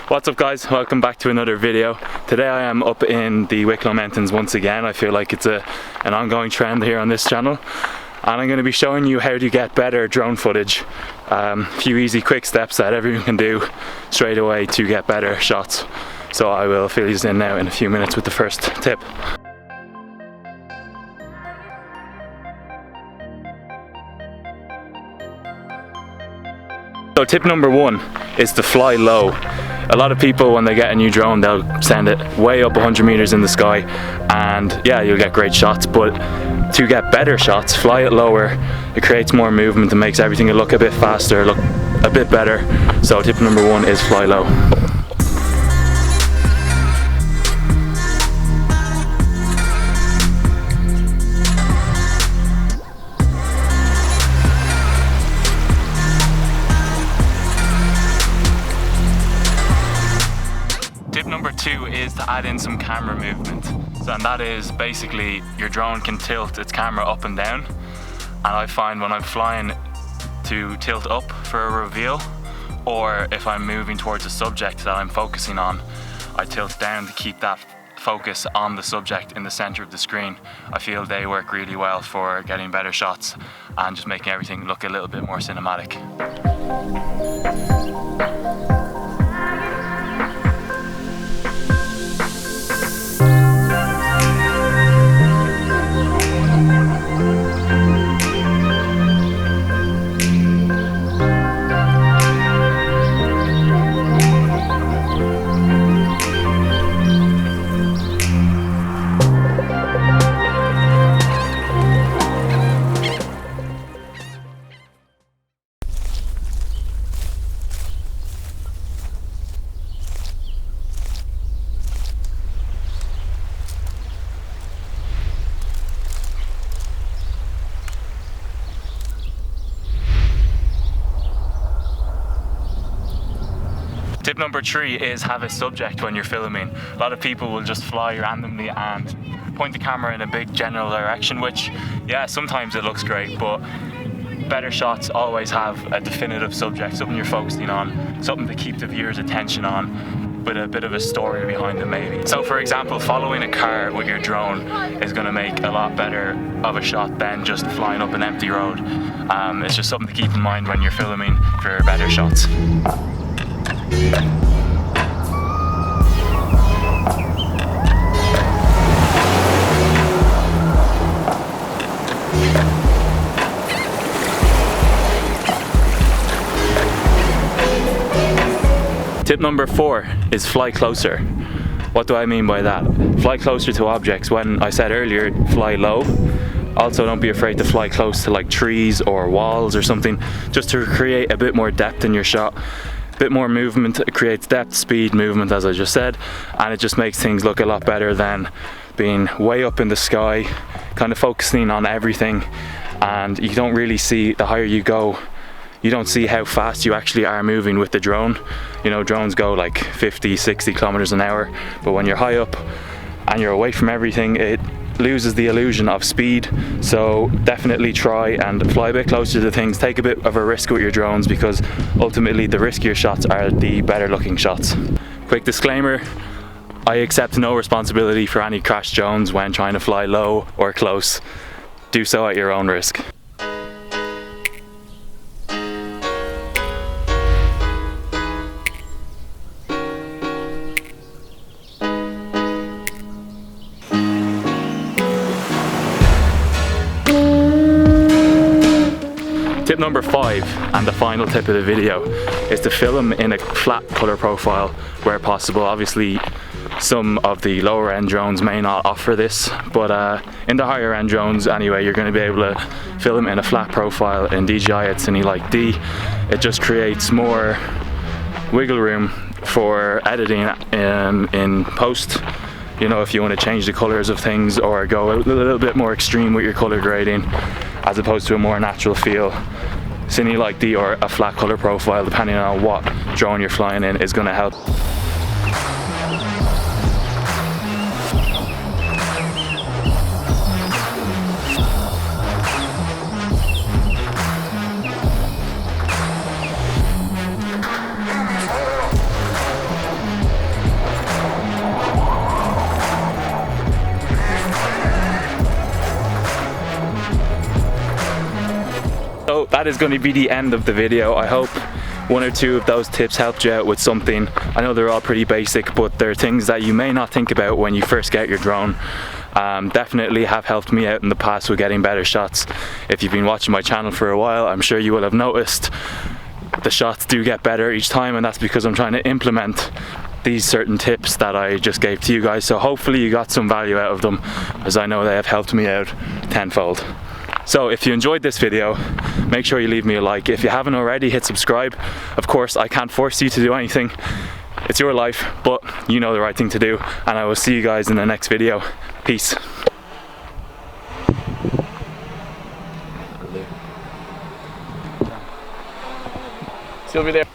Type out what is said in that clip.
What's up guys, welcome back to another video. Today I am up in the Wicklow Mountains once again. I feel like it's an ongoing trend here on this channel, and I'm going to be showing you how to get better drone footage. A few easy quick steps that everyone can do straight away to get better shots. So I will fill you in now in a few minutes with the first tip. So tip number one is to fly low. A lot of people, when they get a new drone, they'll send it way up 100 meters in the sky, and yeah, you'll get great shots, but to get better shots, fly it lower. It creates more movement and makes everything look a bit faster, look a bit better. So tip number one is fly low. Tip number two is to add in some camera movement. And that is basically your drone can tilt its camera up and down. And I find when I'm flying to tilt up for a reveal, or if I'm moving towards a subject that I'm focusing on, I tilt down to keep that focus on the subject in the center of the screen. I feel they work really well for getting better shots and just making everything look a little bit more cinematic. Tip number three is have a subject when you're filming. A lot of people will just fly randomly and point the camera in a big general direction, which, yeah, sometimes it looks great, but better shots always have a definitive subject, something you're focusing on, something to keep the viewer's attention on, with a bit of a story behind it maybe. So for example, following a car with your drone is going to make a lot better of a shot than just flying up an empty road. It's just something to keep in mind when you're filming for better shots. Tip number four is fly closer. What do I mean by that? Fly closer to objects. When I said earlier, fly low. Also, don't be afraid to fly close to like trees or walls or something, just to create a bit more depth in your shot. A bit more movement. It creates depth, speed, movement, as I just said, and it just makes things look a lot better than being way up in the sky, kind of focusing on everything, and you don't really see, the higher you go, you don't see how fast you actually are moving with the drone. You know, drones go like 50, 60 kilometers an hour, but when you're high up and you're away from everything, it loses the illusion of speed. So definitely try and fly a bit closer to things. Take a bit of a risk with your drones, because ultimately the riskier shots are the better looking shots. Quick disclaimer, I accept no responsibility for any crashed drones when trying to fly low or close. Do so at your own risk. Tip number five, and the final tip of the video, is to film in a flat color profile where possible. Obviously, some of the lower end drones may not offer this, but in the higher end drones anyway, you're going to be able to film in a flat profile. In DJI at Cine Light D, it just creates more wiggle room for editing in post. You know, if you want to change the colors of things or go a little bit more extreme with your color grading as opposed to a more natural feel, Cine Light D or a flat color profile, depending on what drone you're flying in, is going to help. that is going to be the end of the video. I hope one or two of those tips helped you out with something. I know they're all pretty basic, but they're things that you may not think about when you first get your drone. Definitely have helped me out in the past with getting better shots. If you've been watching my channel for a while, I'm sure you will have noticed the shots do get better each time, and that's because I'm trying to implement these certain tips that I just gave to you guys. So hopefully you got some value out of them, as I know they have helped me out tenfold. So if you enjoyed this video, make sure you leave me a like. If you haven't already, hit subscribe. Of course, I can't force you to do anything. It's your life, but you know the right thing to do. And I will see you guys in the next video. Peace. Still be there.